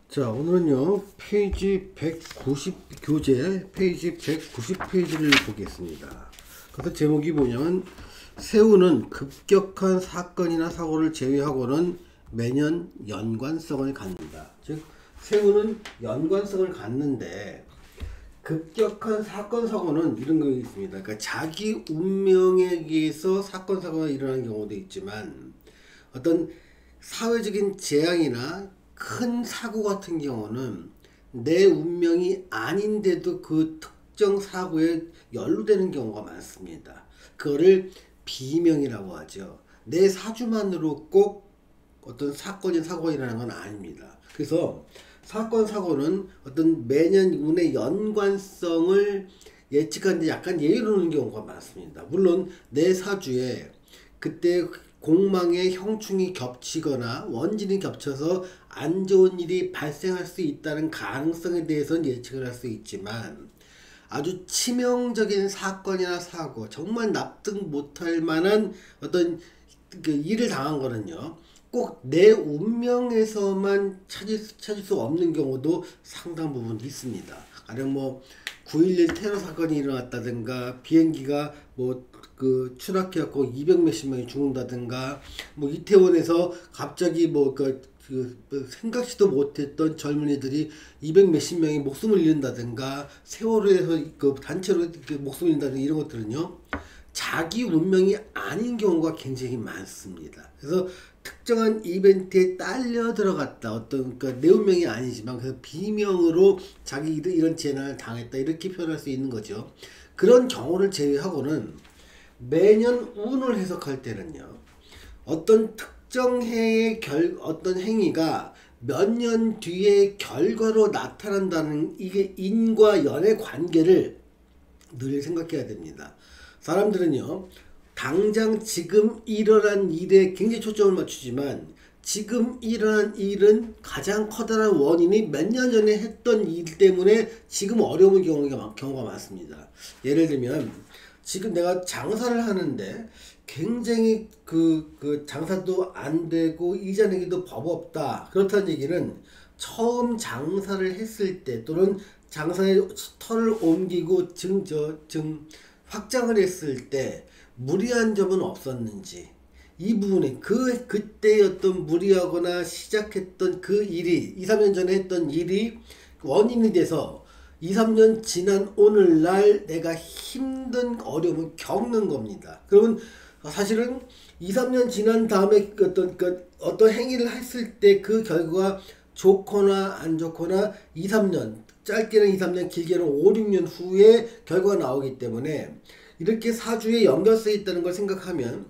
자, 오늘은요 페이지 190 교재 페이지 190페이지를 보겠습니다. 그래서 제목이 뭐냐면 세우는 급격한 사건이나 사고를 제외하고는 매년 연관성을 갖는다. 즉 세우는 연관성을 갖는데 급격한 사건 사고는 이런 거 있습니다. 그러니까 자기 운명에 의해서 사건 사고가 일어나는 경우도 있지만 어떤 사회적인 재앙이나 큰 사고 같은 경우는 내 운명이 아닌데도 그 특정 사고에 연루되는 경우가 많습니다. 그거를 비명이라고 하죠. 내 사주만으로 꼭 어떤 사건이 사고가 일어나는 건 아닙니다. 그래서 사건 사고는 어떤 매년 운의 연관성을 예측하는데 약간 예의를 놓는 경우가 많습니다. 물론 내 사주에 그때 공망의 형충이 겹치거나 원진이 겹쳐서 안 좋은 일이 발생할 수 있다는 가능성에 대해서는 예측을 할 수 있지만 아주 치명적인 사건이나 사고, 정말 납득 못할 만한 어떤 일을 당한 거는요, 꼭 내 운명에서만 찾을 수 없는 경우도 상당 부분 있습니다. 가령 뭐 9.11 테러 사건이 일어났다든가, 비행기가 추락해갖고 200 몇십 명이 죽는다든가, 뭐 이태원에서 갑자기 생각지도 못했던 젊은이들이 200 몇십 명이 목숨을 잃는다든가, 세월호에서 단체로 목숨을 잃는다든가, 이런 것들은요 자기 운명이 아닌 경우가 굉장히 많습니다. 그래서 특정한 이벤트에 딸려 들어갔다, 내 운명이 아니지만 그래서 비명으로 자기 이런 재난을 당했다, 이렇게 표현할 수 있는 거죠. 그런 경우를 제외하고는 매년 운을 해석할 때는요, 어떤 특정 해의 어떤 행위가 몇 년 뒤에 결과로 나타난다는, 이게 인과 연의 관계를 늘 생각해야 됩니다. 사람들은요, 당장 지금 일어난 일에 굉장히 초점을 맞추지만 지금 일어난 일은 가장 커다란 원인이 몇 년 전에 했던 일 때문에 지금 어려운 경우가 많습니다. 예를 들면 지금 내가 장사를 하는데 굉장히 장사도 안 되고 이자 내기도 법 없다. 그렇다는 얘기는 처음 장사를 했을 때 또는 장사의 터를 옮기고 확장을 했을 때 무리한 점은 없었는지, 이 부분에 그때 어떤 무리하거나 시작했던 그 일이 2, 3년 전에 했던 일이 원인이 돼서 2, 3년 지난 오늘날 내가 힘든 어려움을 겪는 겁니다. 그러면 사실은 2, 3년 지난 다음에 어떤 행위를 했을 때 그 결과가 좋거나 안 좋거나 2, 3년, 짧게는 2, 3년, 길게는 5, 6년 후에 결과가 나오기 때문에 이렇게 사주에 연결성이 있다는 걸 생각하면,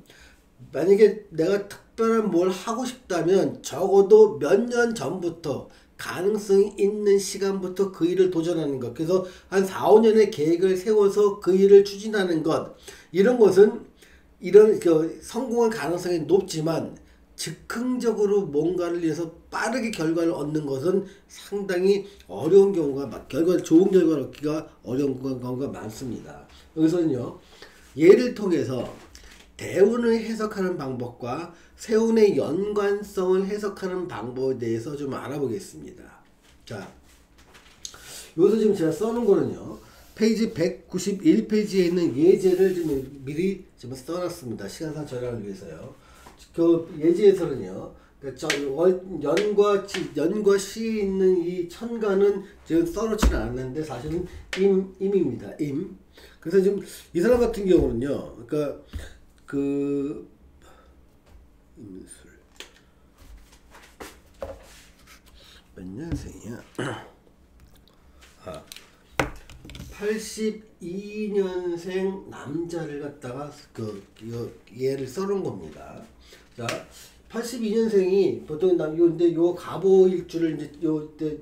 만약에 내가 특별한 뭘 하고 싶다면 적어도 몇 년 전부터, 가능성이 있는 시간부터 그 일을 도전하는 것, 그래서 한 4, 5년의 계획을 세워서 그 일을 추진하는 것, 이런 것은 이런 성공할 가능성이 높지만 즉흥적으로 뭔가를 위해서 빠르게 결과를 얻는 것은 상당히 어려운 경우가, 좋은 결과를 얻기가 어려운 경우가 많습니다. 여기서는요, 예를 통해서 대운을 해석하는 방법과 세운의 연관성을 해석하는 방법에 대해서 좀 알아보겠습니다. 자, 여기서 지금 제가 써놓은 거는요, 페이지 191페이지에 있는 예제를 좀 미리 좀 써놨습니다. 시간상 절약을 위해서요. 그 예제에서는요, 연과 시에 있는 이 천간은 지금 써놓지는 않았는데 사실은 임입니다. 임. 그래서 지금 이 사람 같은 경우는요, 임술 몇 년생이야? 82년생 남자를 갖다가 얘를 써놓은 겁니다. 자, 82년생이 보통 근데 요 갑오일주를 이제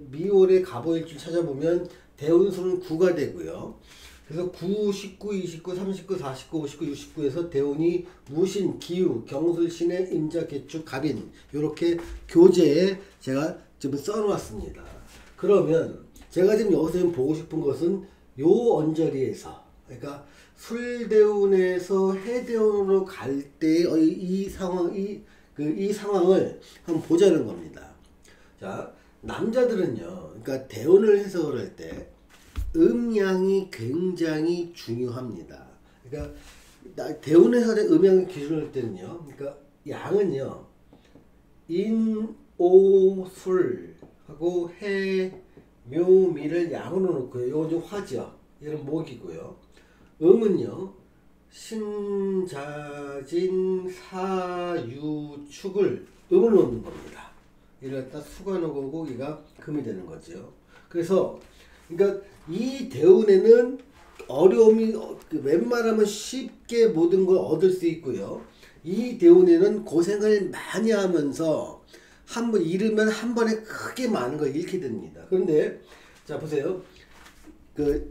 미월의 갑오일주 찾아보면 대운수는 9가 되고요. 그래서 9, 19, 29, 39, 49, 59, 69에서 대운이 무신, 기우, 경술신의 임자, 개축, 갑인, 요렇게 교재에 제가 지금 써놓았습니다. 그러면 제가 지금 여기서 보고 싶은 것은 요 언저리에서, 그러니까 술대운에서 해대운으로 갈 때 이 상황, 이 이 상황을 한번 보자는 겁니다. 자, 남자들은요, 그러니까 대운을 해석을 할 때 음양이 굉장히 중요합니다. 그러니까 대운 해석의 음양을 기준으로 할 때는요, 그러니까 양은요, 인, 오, 술 하고 해, 묘, 미를 양으로 놓고요. 요건 좀 화죠. 얘는 목이고요. 음은요, 신, 자, 진, 사, 유, 축을 음을 놓는 겁니다. 이를 갖다 수가 놓고 얘가 금이 되는 거죠. 그래서 그러니까 이 대운에는 어려움이 웬만하면 쉽게 모든 걸 얻을 수 있고요. 이 대운에는 고생을 많이 하면서 한번 잃으면 한 번에 크게 많은 걸 잃게 됩니다. 그런데 자 보세요.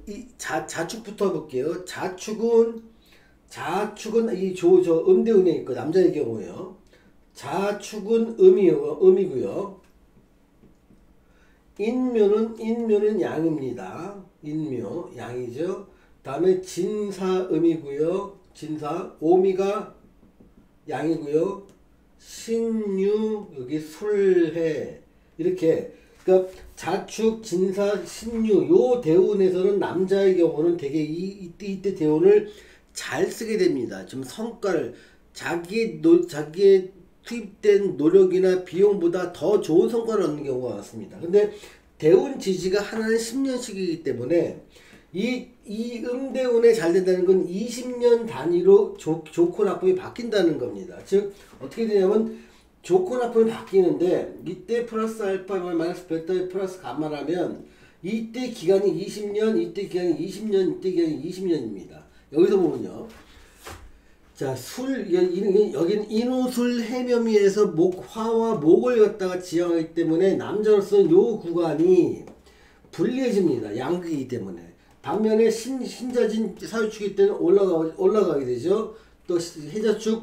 이 자축부터 볼게요. 자축은 이 저 음대운에 있고 남자의 경우에요. 자축은 음이고요. 인묘는 양입니다. 인묘 양이죠. 다음에 진사 음이고요. 진사 오미가 양이고요. 신유 여기 술해 이렇게 그러니까 자축 진사 신유 요 대운에서는 남자의 경우는 되게 이때 대운을 잘 쓰게 됩니다. 좀 성과를 자기의 투입된 노력이나 비용보다 더 좋은 성과를 얻는 경우가 많습니다. 근데 대운 지지가 하나는 10년씩이기 때문에 이 음대운에 잘 된다는 건 20년 단위로 좋고 나쁨이 바뀐다는 겁니다. 즉 어떻게 되냐면 좋고 나쁨이 바뀌는데 이때 플러스 알파 마이너스 베타 플러스 감마라면 이때 기간이 20년, 이때 기간이 20년, 이때 기간이 20년입니다. 여기서 보면요. 자, 여기는 인호술 해묘미에서 화와 목을 갖다가 지향하기 때문에 남자로서는 요 구간이 불리해집니다. 양극이기 때문에. 반면에 신자진 사유축일 때는 올라가게 되죠. 또 신자진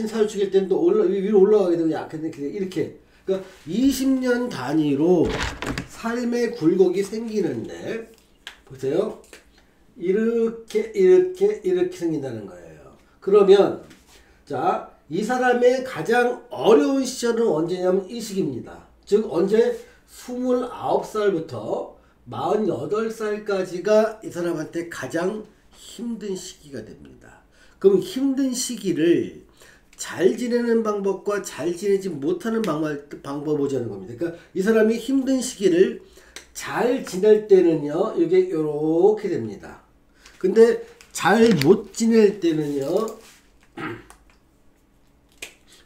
사유축일 때는 또 위로 올라가게 되고 약해지게 이렇게. 그러니까 20년 단위로 삶의 굴곡이 생기는데 보세요. 이렇게 생긴다는 거예요. 그러면 자, 이 사람의 가장 어려운 시절은 언제냐면 이 시기입니다. 즉 언제 29살부터 48살까지가 이 사람한테 가장 힘든 시기가 됩니다. 그럼 힘든 시기를 잘 지내는 방법과 잘 지내지 못하는 방법 보자는 겁니다. 그러니까 이 사람이 힘든 시기를 잘 지낼 때는요, 이게 이렇게 됩니다. 근데 잘 못 지낼 때는요,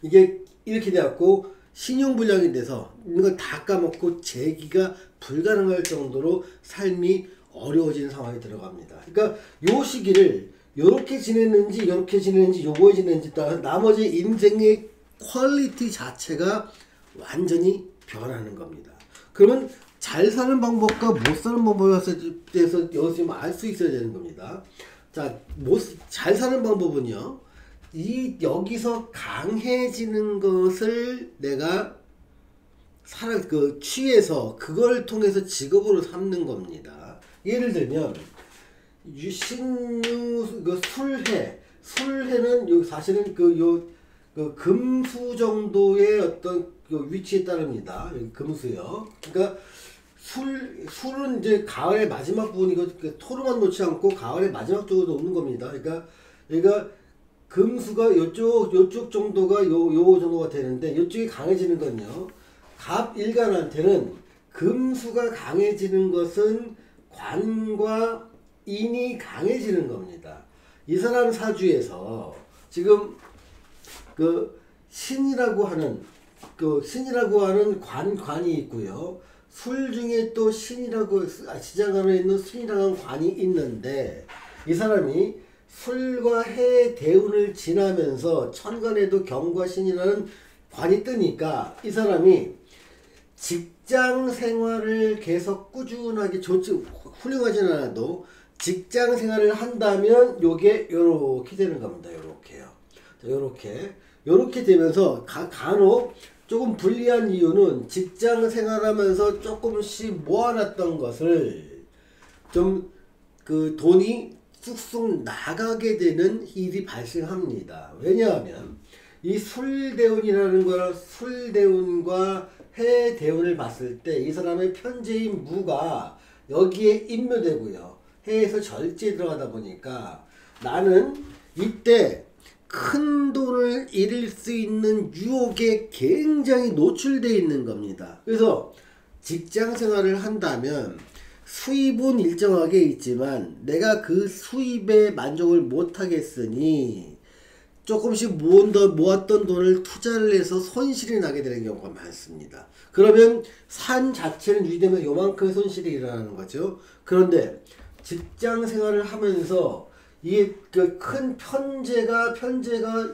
이게 이렇게 돼갖고 신용불량이 돼서 이걸 다 까먹고 재기가 불가능할 정도로 삶이 어려워지는 상황이 들어갑니다. 그러니까 요 시기를 요렇게 지냈는지 요거에 지냈는지 따라 나머지 인생의 퀄리티 자체가 완전히 변하는 겁니다. 그러면 잘 사는 방법과 못 사는 방법에 대해서 여기서 알 수 있어야 되는 겁니다. 자, 잘 사는 방법은요, 여기서 강해지는 것을 내가 취해서 그걸 통해서 직업으로 삼는 겁니다. 예를 들면, 술해는 사실은 금수 정도의 어떤 위치에 따릅니다. 여기 금수요. 그러니까 술은 이제 가을의 마지막 부분이고 토로만 놓지 않고 가을의 마지막 쪽으로 놓는 겁니다. 그러니까 금수가 요쪽 정도가 요 정도가 되는데 요쪽이 강해지는 건요. 갑일간한테는 금수가 강해지는 것은 관과 인이 강해지는 겁니다. 이 사람 사주에서 지금 신이라고 하는 관이 있고요. 술 중에 또 지장 안에 있는 신이라는 관이 있는데 이 사람이 술과 해 대운을 지나면서 천간에도 경과 신이라는 관이 뜨니까 이 사람이 직장 생활을 계속 꾸준하게 훌륭하진 않아도 직장 생활을 한다면 요게 요렇게 되는 겁니다. 요렇게요. 요렇게 되면서 간혹 조금 불리한 이유는 직장 생활하면서 조금씩 모아놨던 것을 좀 돈이 쑥쑥 나가게 되는 일이 발생합니다. 왜냐하면 이 술대운이라는 걸 술대운과 해대운을 봤을 때 이 사람의 편재인 무가 여기에 인묘되고요. 해에서 절제에 들어가다 보니까 나는 이때 큰 돈을 잃을 수 있는 유혹에 굉장히 노출되어 있는 겁니다. 그래서 직장 생활을 한다면 수입은 일정하게 있지만 내가 그 수입에 만족을 못하겠으니 조금씩 모았던 돈을 투자를 해서 손실이 나게 되는 경우가 많습니다. 그러면 산 자체는 유지되면 요만큼의 손실이 일어나는 거죠. 그런데 직장 생활을 하면서 이게 그 큰 편제가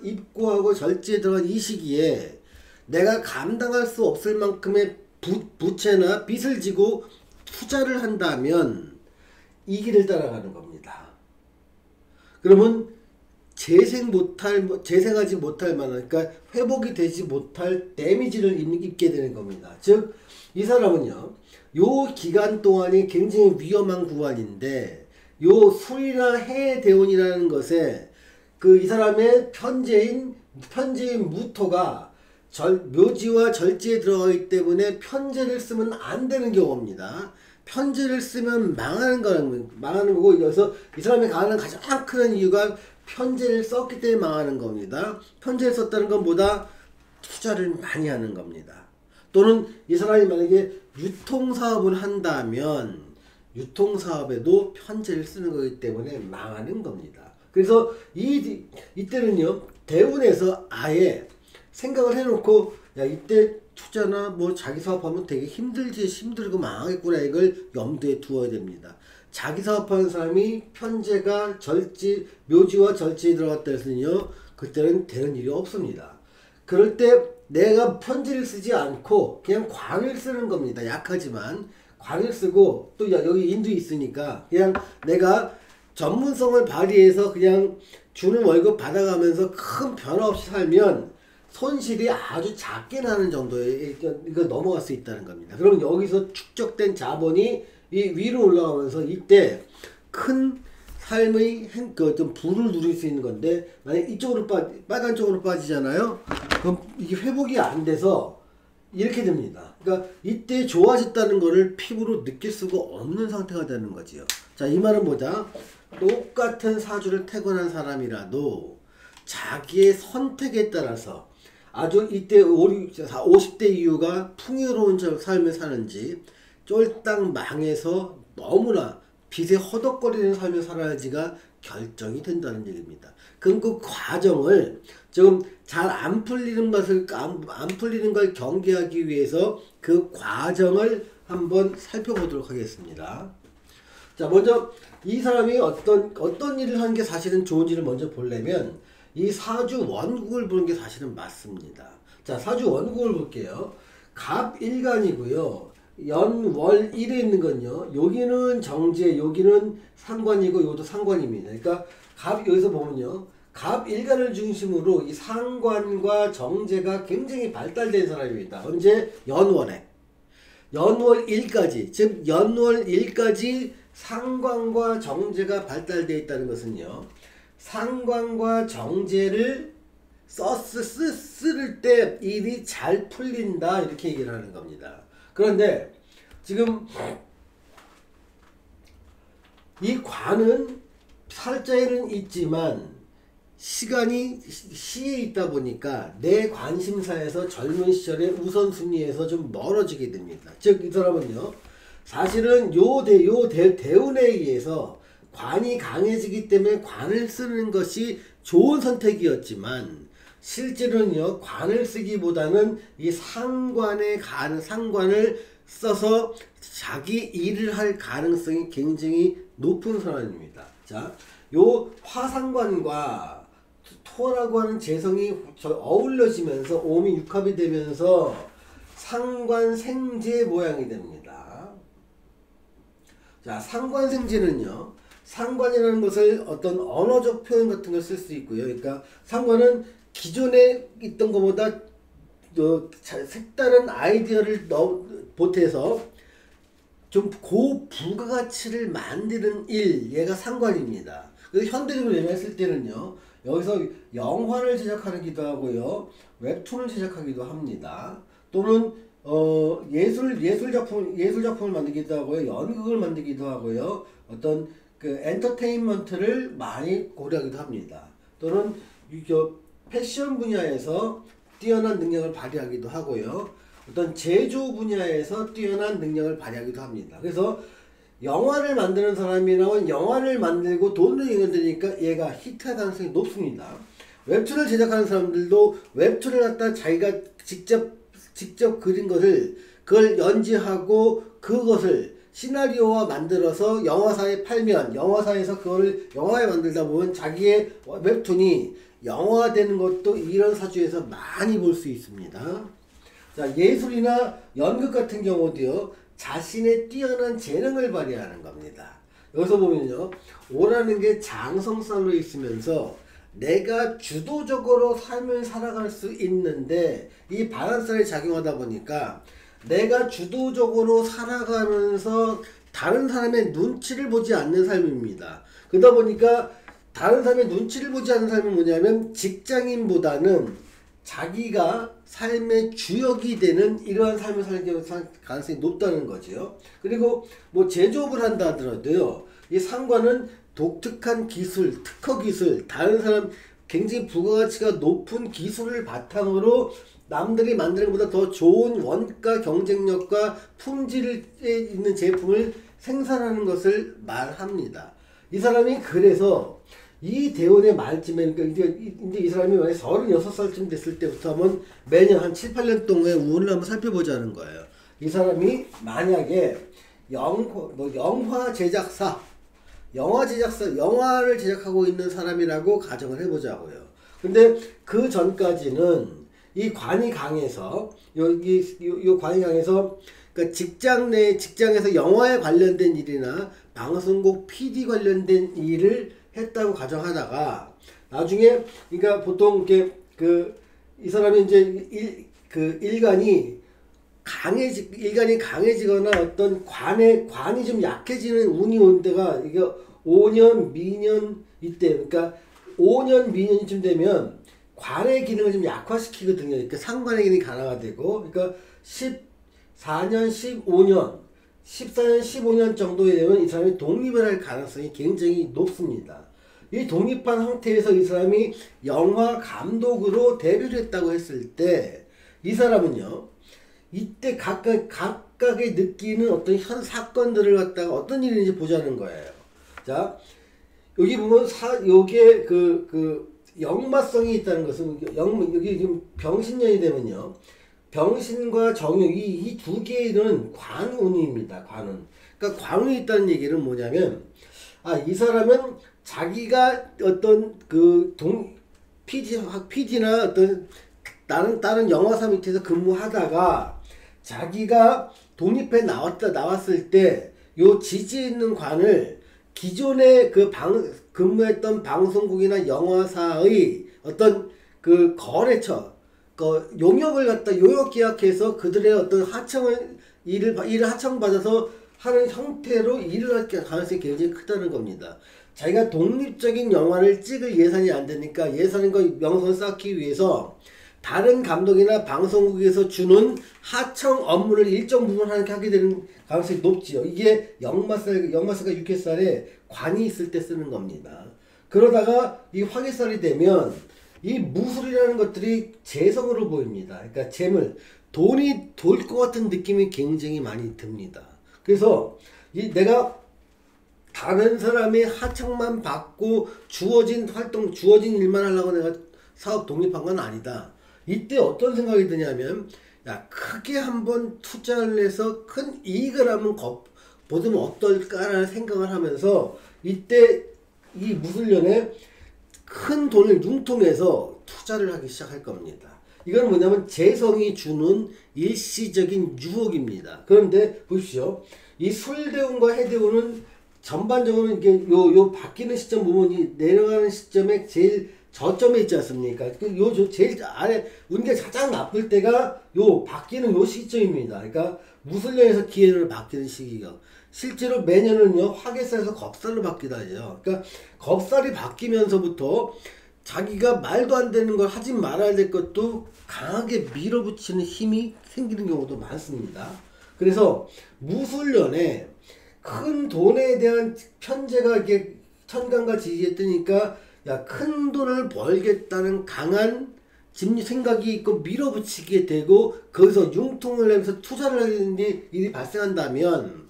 입고하고 절제에 들어간 이 시기에 내가 감당할 수 없을 만큼의 부채나 빚을 지고 투자를 한다면 이 길을 따라가는 겁니다. 그러면 재생하지 못할 만한, 그러니까 회복이 되지 못할 데미지를 입게 되는 겁니다. 즉, 이 사람은요, 요 기간 동안이 굉장히 위험한 구간인데, 요 술이나 해대운이라는 것에 이 사람의 편재인 무토가 묘지와 절제에 들어가기 때문에 편재를 쓰면 안 되는 경우입니다. 편재를 쓰면 망하는 거고, 그래서 이 사람이 가는 가장 큰 이유가 편재를 썼기 때문에 망하는 겁니다. 편재를 썼다는 건 뭐다? 투자를 많이 하는 겁니다. 또는 이 사람이 만약에 유통사업을 한다면 유통사업에도 편재를 쓰는 거기 때문에 망하는 겁니다. 그래서 이때는요, 대운에서 아예 생각을 해놓고, 야, 이때 투자나 뭐 자기 사업하면 되게 힘들고 망하겠구나, 이걸 염두에 두어야 됩니다. 자기 사업하는 사람이 편재가 묘지와 절제에 들어갔다 해서는요, 그때는 되는 일이 없습니다. 그럴 때 내가 편재를 쓰지 않고 그냥 관을 쓰는 겁니다. 약하지만 관을 쓰고, 또 여기 인도 있으니까 그냥 내가 전문성을 발휘해서 그냥 주는 월급 받아가면서 큰 변화 없이 살면 손실이 아주 작게 나는 정도에 이거 넘어갈 수 있다는 겁니다. 그럼 여기서 축적된 자본이 이 위로 올라가면서 이때 큰 삶의 좀 부를 누릴 수 있는 건데, 만약 이쪽으로 빨간 쪽으로 빠지잖아요. 그럼 이게 회복이 안 돼서 이렇게 됩니다. 그러니까 이때 좋아졌다는 거를 피부로 느낄 수가 없는 상태가 되는 거지요. 자, 이 말은 뭐다? 똑같은 사주를 태어난 사람이라도 자기의 선택에 따라서 아주 이때 50대 이후가 풍요로운 삶을 사는지 쫄딱 망해서 너무나 빚에 허덕거리는 삶을 살아야지가 결정이 된다는 얘기입니다. 그럼 그 과정을 지금 잘 안 풀리는 걸 경계하기 위해서 그 과정을 한번 살펴보도록 하겠습니다. 자, 먼저 이 사람이 어떤 일을 하는 게 사실은 좋은지를 먼저 보려면 이 사주 원국을 보는 게 사실은 맞습니다. 자, 사주 원국을 볼게요. 갑일간이고요. 연월 1에 있는 건요, 여기는 정제, 여기는 상관이고 요도 상관입니다. 그러니까 여기서 보면요, 갑일간을 중심으로 이 상관과 정제가 굉장히 발달된 사람입니다. 언제? 연월에. 연월 1까지, 즉 연월 1까지 상관과 정제가 발달되어 있다는 것은요, 상관과 정제를 쓸 때 일이 잘 풀린다, 이렇게 얘기를 하는 겁니다. 그런데 지금 이 관은 살자에는 있지만 시간이 시에 있다 보니까 내 관심사에서 젊은 시절에 우선순위에서 좀 멀어지게 됩니다. 즉, 이 사람은요, 사실은 대운에 의해서 관이 강해지기 때문에 관을 쓰는 것이 좋은 선택이었지만, 실제로는요, 관을 쓰기보다는 이 상관을 써서 자기 일을 할 가능성이 굉장히 높은 사람입니다. 자, 요 화상관과 토라고 하는 재성이 어울려지면서 오미 육합이 되면서 상관생재 모양이 됩니다. 자, 상관생재는요, 상관이라는 것을 어떤 언어적 표현 같은 걸 쓸 수 있고요. 그러니까 상관은 기존에 있던 것보다 색다른 아이디어를 보태서 좀 고부가가치를 만드는 일, 얘가 상관입니다. 그래서 현대적으로 얘기했을 때는요, 여기서 영화를 제작하기도 하고요, 웹툰을 제작하기도 합니다. 또는 예술 작품을 만들기도 하고요, 연극을 만들기도 하고요, 어떤 그 엔터테인먼트를 많이 고려하기도 합니다. 또는 패션 분야에서 뛰어난 능력을 발휘하기도 하고요, 어떤 제조 분야에서 뛰어난 능력을 발휘하기도 합니다. 그래서 영화를 만드는 사람이라면 영화를 만들고 돈을 연결되니까 얘가 히트할 가능성이 높습니다. 웹툰을 제작하는 사람들도 웹툰을 갖다 자기가 직접 그린 것을 그걸 연지하고 그것을 시나리오화 만들어서 영화사에 팔면 영화사에서 그걸 영화에 만들다 보면 자기의 웹툰이 영화되는 것도 이런 사주에서 많이 볼 수 있습니다. 자, 예술이나 연극 같은 경우도요, 자신의 뛰어난 재능을 발휘하는 겁니다. 여기서 보면요, 오라는 게 장성살로 있으면서 내가 주도적으로 삶을 살아갈 수 있는데 이 바람살이 작용하다 보니까 내가 주도적으로 살아가면서 다른 사람의 눈치를 보지 않는 삶입니다. 그러다 보니까 다른 사람의 눈치를 보지 않는 삶은 뭐냐면 직장인보다는 자기가 삶의 주역이 되는 이러한 삶을 살 가능성이 높다는 거죠. 그리고 뭐 제조업을 한다 하더라도요, 이 상관은 독특한 기술, 특허 기술, 다른 사람 굉장히 부가가치가 높은 기술을 바탕으로 남들이 만드는 것보다 더 좋은 원가 경쟁력과 품질에 있는 제품을 생산하는 것을 말합니다. 이 사람이 그래서 이 대운의 말쯤에, 그러니까 이제 이 사람이 만약에 36살쯤 됐을 때부터 한번 매년 한 7, 8년 동안의 운을 한번 살펴보자는 거예요. 이 사람이 만약에 영화 제작사, 영화를 제작하고 있는 사람이라고 가정을 해보자고요. 근데 그 전까지는 이 관이 강해서, 요 관이 강해서, 그러니까 직장에서 영화에 관련된 일이나 방송국 PD 관련된 일을 했다고 가정하다가 나중에, 그러니까 보통 이렇게 이 사람이 이제 일간이 강해지거나 어떤 관이 좀 약해지는 운이 온 때가 이게 5년 미년 이때, 그러니까 5년 미년쯤 되면 관의 기능을 좀 약화시키거든요. 그러니까 상관의 기능이 강화가 되고, 그러니까 14년 15년 정도에 되면 이 사람이 독립을 할 가능성이 굉장히 높습니다. 이 독립한 상태에서 이 사람이 영화 감독으로 데뷔를 했다고 했을 때 이 사람은요, 이때 각각의 느끼는 어떤 현 사건들을 갖다가 어떤 일인지 보자는 거예요. 자, 여기 보면 요게 역마성이 있다는 것은, 여기 지금 병신년이 되면요, 병신과 정유, 이 두 개는 관운입니다. 관운. 그러니까 관운이 있다는 얘기는 뭐냐면, 이 사람은 자기가 어떤 PD나 어떤 다른 영화사 밑에서 근무하다가 자기가 독립해 나왔을 때 요 지지에 있는 관을 기존에 근무했던 방송국이나 영화사의 어떤 거래처, 용역을 갖다 용역 계약해서 그들의 어떤 일을 하청받아서 하는 형태로 일을 할 가능성이 굉장히 크다는 겁니다. 자기가 독립적인 영화를 찍을 예산이 안 되니까 예산과 명성을 쌓기 위해서 다른 감독이나 방송국에서 주는 하청 업무를 일정 부분 하게 되는 가능성이 높지요. 이게 역마살과 육해살에 관이 있을 때 쓰는 겁니다. 그러다가 이 화개살이 되면 이 무술이라는 것들이 재성으로 보입니다. 그러니까 돈이 돌 것 같은 느낌이 굉장히 많이 듭니다. 그래서 내가 다른 사람의 하청만 받고 주어진 일만 하려고 내가 사업 독립한 건 아니다. 이때 어떤 생각이 드냐면, 크게 한번 투자를 해서 큰 이익을 한번 보면 어떨까라는 생각을 하면서 이때 이 무술년에 큰 돈을 융통해서 투자를 하기 시작할 겁니다. 이건 뭐냐면 재성이 주는 일시적인 유혹입니다. 그런데 보십시오. 이 술대운과 해대운은 전반적으로 이게 요 바뀌는 시점 보면 이 내려가는 시점에 제일 저점에 있지 않습니까? 제일 아래 운기가 가장 나쁠 때가 바뀌는 요 시점입니다. 그러니까 무술년에서 기해로 바뀌는 시기가 실제로 매년은요 화개살에서 겁살로 바뀌다 해요. 그러니까 겁살이 바뀌면서부터 자기가 말도 안 되는 걸 하지 말아야 될 것도 강하게 밀어붙이는 힘이 생기는 경우도 많습니다. 그래서 무술년에 큰 돈에 대한 편제가 이게 천간과 지지에 뜨니까 야, 큰 돈을 벌겠다는 강한 심리 생각이 있고 밀어붙이게 되고 거기서 융통을 내면서 투자를 하는 일이 발생한다면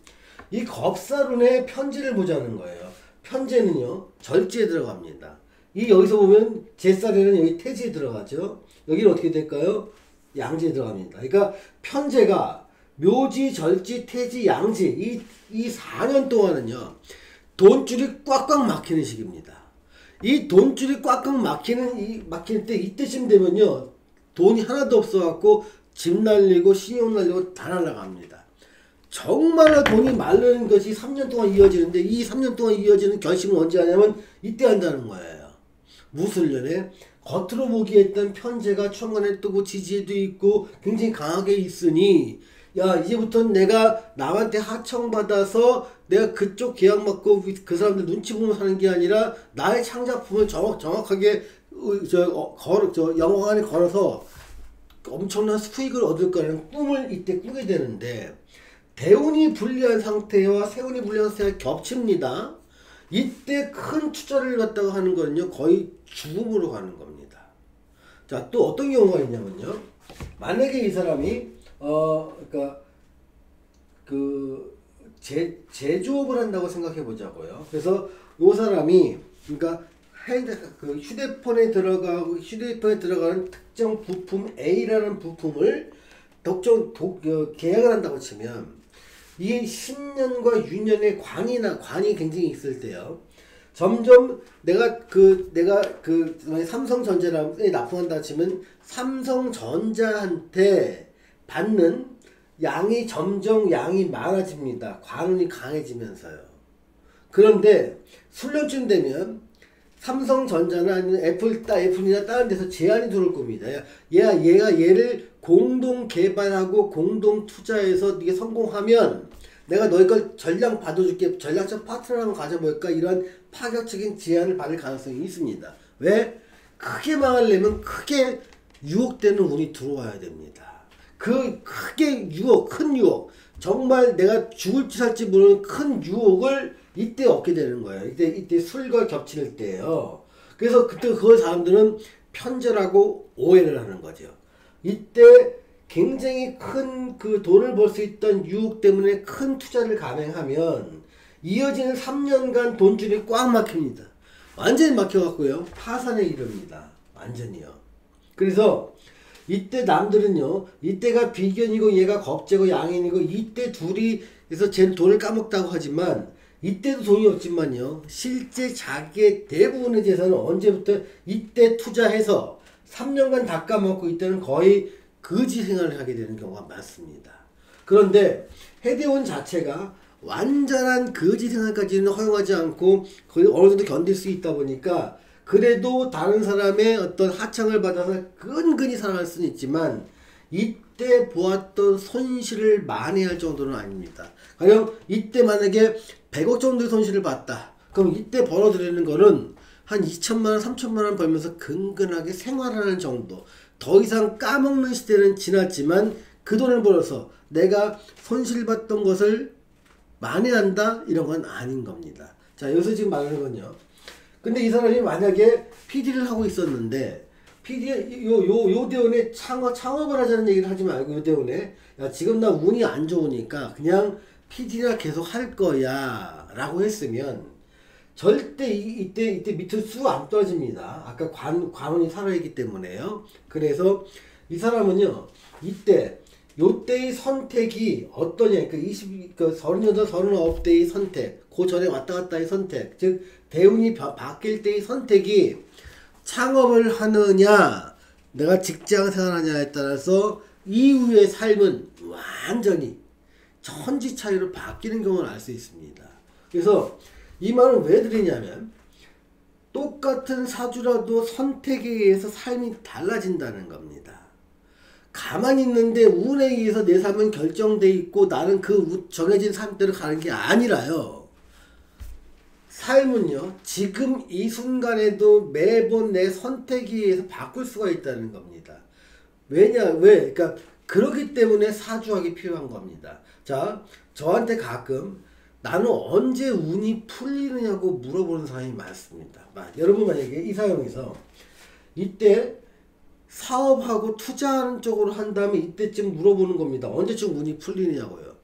이 겁사론의 편제를 보자는 거예요. 편제는요 절지에 들어갑니다. 이 여기서 보면 제살에는 여기 태지에 들어가죠. 여기는 어떻게 될까요? 양지에 들어갑니다. 그러니까 편제가 묘지, 절지, 태지, 양지 이 4년 동안은요 돈줄이 꽉꽉 막히는 시기입니다. 이 돈줄이 꽉꽉 막힐 때 이때쯤 되면요 돈이 하나도 없어갖고 집 날리고 신용 날리고 다 날라갑니다. 정말로 돈이 마르는 것이 3년 동안 이어지는데 이 3년 동안 이어지는 결심은 언제 하냐면 이때 한다는 거예요. 무술년에 겉으로 보기에 했던 편제가 천간에 뜨고 지지에도 있고 굉장히 강하게 있으니 야 이제부터는 내가 남한테 하청받아서 내가 그쪽 계약 받고 그 사람들 눈치 보면 사는 게 아니라 나의 창작품을 정확하게 영화 안에 걸어서 엄청난 수익을 얻을 거라는 꿈을 이때 꾸게 되는데 대운이 불리한 상태와 세운이 불리한 상태가 겹칩니다. 이때 큰 투자를 갖다가 하는 거는요 거의 죽음으로 가는 겁니다. 자, 또 어떤 경우가 있냐면요 만약에 이 사람이 그러니까 그 제조업을 한다고 생각해 보자고요. 그래서 이 사람이 그러니까 그 휴대폰에 들어가는 특정 부품 A라는 부품을 계약을 한다고 치면 이 신년과 유년의 관이 굉장히 있을 때요. 점점 내가 삼성전자에 납품한다 치면 삼성전자한테 받는 양이 점점 많아집니다. 관운이 강해지면서요. 그런데 술년쯤 되면 삼성전자나 아니면 애플이나 다른 데서 제안이 들어올 겁니다. 얘가 얘를 공동 개발하고 공동 투자해서 이게 성공하면 내가 너희 걸 전량 받아줄게. 전략적 파트너랑 가져볼까? 이런 파격적인 제안을 받을 가능성이 있습니다. 왜? 크게 망하려면 크게 유혹되는 운이 들어와야 됩니다. 그 큰 유혹, 정말 내가 죽을지 살지 모르는 큰 유혹을 이때 얻게 되는 거예요. 이때 술과 겹칠 때예요. 그래서 그때 그 사람들은 편제라고 오해를 하는 거죠. 이때 굉장히 큰 그 돈을 벌 수 있던 유혹 때문에 큰 투자를 감행하면 이어지는 3년간 돈줄이 꽉 막힙니다. 완전히 막혀갖고요 파산에 이릅니다. 완전히요. 그래서 이때 남들은요 이때가 비견이고 얘가 겁재고 양인이고 이때 둘이 그래서 쟤는 돈을 까먹다고 하지만 이때도 돈이 없지만요 실제 자기의 대부분의 재산은 언제부터 이때 투자해서 3년간 다 까먹고 이때는 거의 거지 생활을 하게 되는 경우가 많습니다. 그런데 해대운 자체가 완전한 거지 생활까지는 허용하지 않고 거의 어느 정도 견딜 수 있다 보니까 그래도 다른 사람의 어떤 하청을 받아서 끈끈이 살아갈 수는 있지만 이때 보았던 손실을 만회할 정도는 아닙니다. 가령 이때 만약에 100억 정도의 손실을 봤다. 그럼 이때 벌어들이는 거는 한 2천만원, 3천만원 벌면서 근근하게 생활하는 정도. 더 이상 까먹는 시대는 지났지만 그 돈을 벌어서 내가 손실봤던 것을 만회한다? 이런 건 아닌 겁니다. 자, 여기서 지금 말하는 건요. 근데 이 사람이 만약에 PD를 하고 있었는데 요 대원에 창업을 하자는 얘기를 하지 말고 요 대원에 야, 지금 나 운이 안 좋으니까 그냥 PD나 계속 할 거야 라고 했으면 절대 이때 밑으로 쑥 안 떨어집니다. 아까 관운이 살아있기 때문에요. 그래서 이 사람은요 요때의 선택이 어떠냐, 38, 39대의 선택, 그 전에 왔다 갔다의 선택, 즉, 대운이 바뀔 때의 선택이 창업을 하느냐, 내가 직장 생활하냐에 따라서 이후의 삶은 완전히 천지 차이로 바뀌는 경우를 알 수 있습니다. 그래서 이 말을 왜 드리냐면, 똑같은 사주라도 선택에 의해서 삶이 달라진다는 겁니다. 가만히 있는데 운에 의해서 내 삶은 결정돼 있고 나는 그 정해진 삶대로 가는 게 아니라요. 삶은요, 지금 이 순간에도 매번 내 선택에 의해서 바꿀 수가 있다는 겁니다. 왜? 그러니까, 그렇기 때문에 사주학이 필요한 겁니다. 자, 저한테 가끔 나는 언제 운이 풀리느냐고 물어보는 사람이 많습니다. 여러분 만약에 이 사연에서 이때 사업하고 투자하는 쪽으로 한다면 이때쯤 물어보는 겁니다. 언제쯤 운이 풀리느냐고요.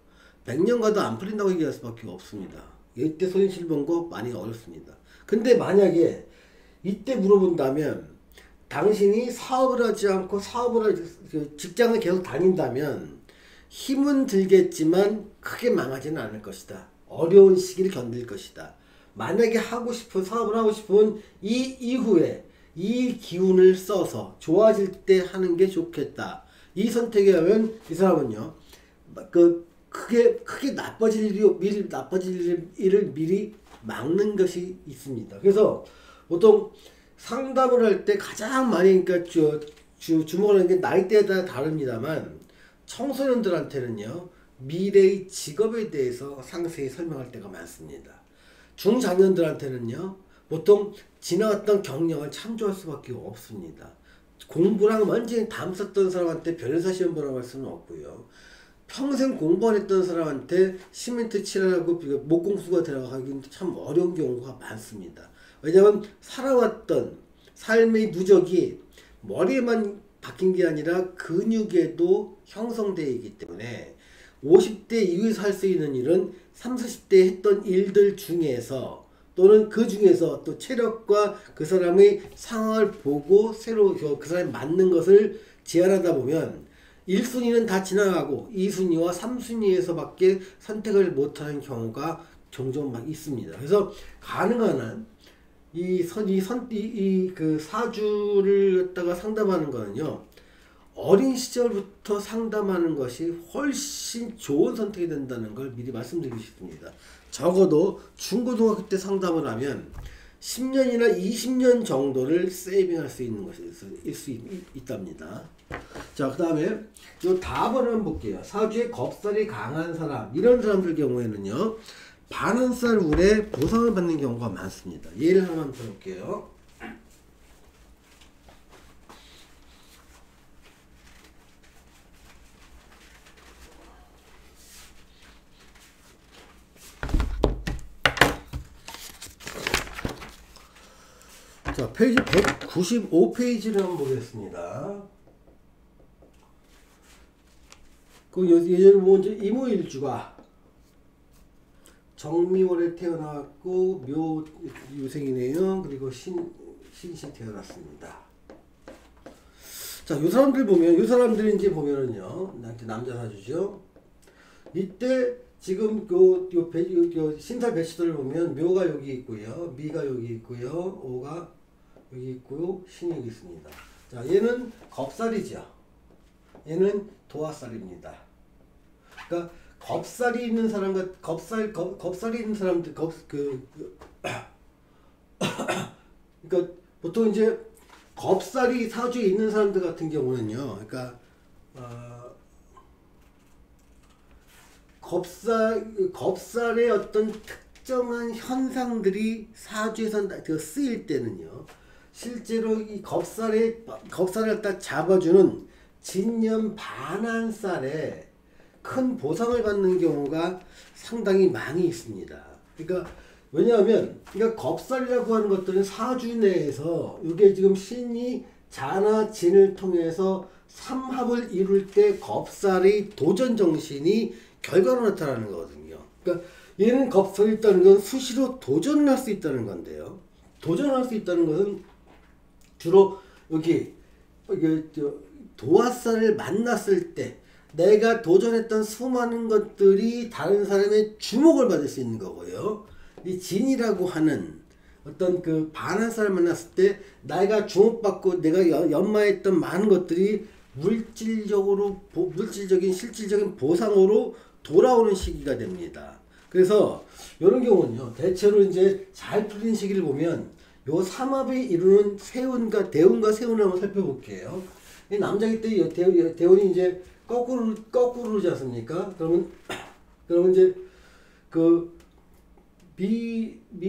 100년 가도 안 풀린다고 얘기할 수밖에 없습니다. 이때 손실 본 거 많이 어렵습니다. 근데 만약에 이때 물어본다면 당신이 사업을 하지 않고 직장을 계속 다닌다면 힘은 들겠지만 크게 망하지는 않을 것이다. 어려운 시기를 견딜 것이다. 만약에 사업을 하고 싶은 이 이후에 이 기운을 써서 좋아질 때 하는 게 좋겠다. 이 선택에 하면 이 사람은요, 크게 나빠질 일을 미리 막는 것이 있습니다. 그래서 보통 상담을 할 때 가장 많이 그러니까 주목을 하는 게 나이대에 따라 다릅니다만 청소년들한테는요, 미래의 직업에 대해서 상세히 설명할 때가 많습니다. 중장년들한테는요, 보통 지나갔던 경력을 참조할 수밖에 없습니다. 공부랑 완전히 담썼던 사람한테 변호사 시험 보라고 할 수는 없고요. 평생 공부 안 했던 사람한테 시멘트 칠하고 목공수가 들어가기는 참 어려운 경우가 많습니다. 왜냐하면 살아왔던 삶의 누적이 머리에만 박힌 게 아니라 근육에도 형성되어 있기 때문에 50대 이후에서 할 수 있는 일은 30, 40대 했던 일들 중에서 또는 그 중에서 또 체력과 그 사람의 상황을 보고 새로 그 사람에 맞는 것을 제안하다 보면 1순위는 다 지나가고 2순위와 3순위에서 밖에 선택을 못하는 경우가 종종 막 있습니다. 그래서 가능한 한 그 사주를 갖다가 상담하는 거는요, 어린 시절부터 상담하는 것이 훨씬 좋은 선택이 된다는 걸 미리 말씀드리고 싶습니다. 적어도 중고등학교 때 상담을 하면 10년이나 20년 정도를 세이빙할 수 있는 것일 수 있답니다. 자, 그 다음에 요 답을 한번 볼게요. 사주에 겁살이 강한 사람, 이런 사람들 경우에는요, 반환살 운에 보상을 받는 경우가 많습니다. 예를 하나만 들어볼게요. 자, 페이지 195페이지를 한번 보겠습니다. 예를 먼저 이모일주가 정미월에 태어났고 묘유생이네요. 그리고 신시 태어났습니다. 자, 요 사람들 보면, 요 사람들이 이제 보면은요, 남자 사주죠. 이때 지금 신살 배치도를 보면 묘가 여기 있고요, 미가 여기 있고요, 오가 여기 있고요, 신이 여기 있습니다. 자, 얘는 겁살이죠. 얘는 도화살입니다. 그러니까 겁살이 있는 사람과 겁살이 있는 사람들 그러니까 보통 이제 겁살이 사주에 있는 사람들 같은 경우는요, 그러니까 겁살의 어떤 특정한 현상들이 사주에서 쓰일 때는요, 실제로 이 겁살을 딱 잡아주는 진년 반환살에 큰 보상을 받는 경우가 상당히 많이 있습니다. 그러니까 왜냐하면 겁살이라고 하는 것들은 사주 내에서 이게 지금 신이 자나 진을 통해서 삼합을 이룰 때 겁살의 도전 정신이 결과로 나타나는 거거든요. 그러니까 얘는 겁살이 있다는 건 수시로 도전을 할 수 있다는 건데요. 도전할 수 있다는 것은 주로 여기 도화살을 만났을 때 내가 도전했던 수많은 것들이 다른 사람의 주목을 받을 수 있는 거고요. 이 진이라고 하는 어떤 그 반환살을 만났을 때 내가 주목받고 내가 연마했던 많은 것들이 물질적인 실질적인 보상으로 돌아오는 시기가 됩니다. 그래서 이런 경우는요, 대체로 이제 잘 풀린 시기를 보면 요 삼합이 이루는 대운과 세운을 한번 살펴볼게요. 이 남자기 때 대운이 이제 거꾸로 그러지 않습니까? 그러면 이제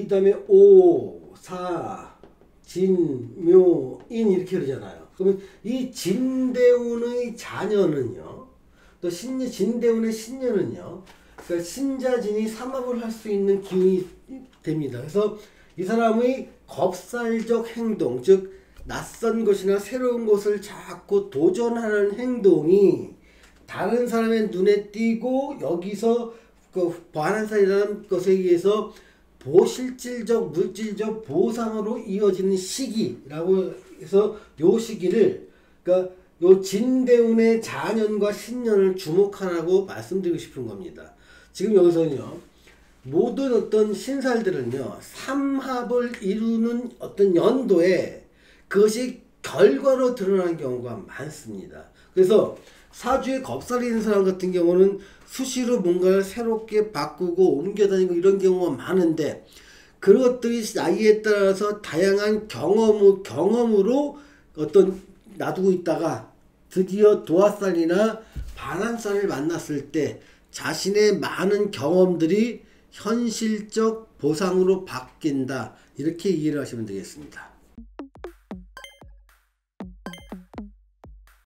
다음에 오, 사, 진, 묘, 인 이렇게 그러잖아요. 그러면 이 진대운의 자녀는요, 또 진대운의 신녀는요, 그러니까 신자진이 삼합을 할 수 있는 기운이 됩니다. 그래서 이 사람의 겁살적 행동, 즉 낯선 것이나 새로운 것을 자꾸 도전하는 행동이 다른 사람의 눈에 띄고 여기서 그 반환살이라는 것에 의해서 실질적 물질적 보상으로 이어지는 시기라고 해서 요 시기를, 그러니까 요 진대운의 자년과 신년을 주목하라고 말씀드리고 싶은 겁니다. 지금 여기서는요, 모든 어떤 신살들은요, 삼합을 이루는 어떤 연도에 그것이 결과로 드러나는 경우가 많습니다. 그래서 사주에 겁살이 있는 사람 같은 경우는 수시로 뭔가를 새롭게 바꾸고 옮겨다니고 이런 경우가 많은데, 그런 것들이 나이에 따라서 다양한 경험으로 어떤 놔두고 있다가 드디어 도화살이나 반환살을 만났을 때 자신의 많은 경험들이 현실적 보상으로 바뀐다, 이렇게 이해를 하시면 되겠습니다.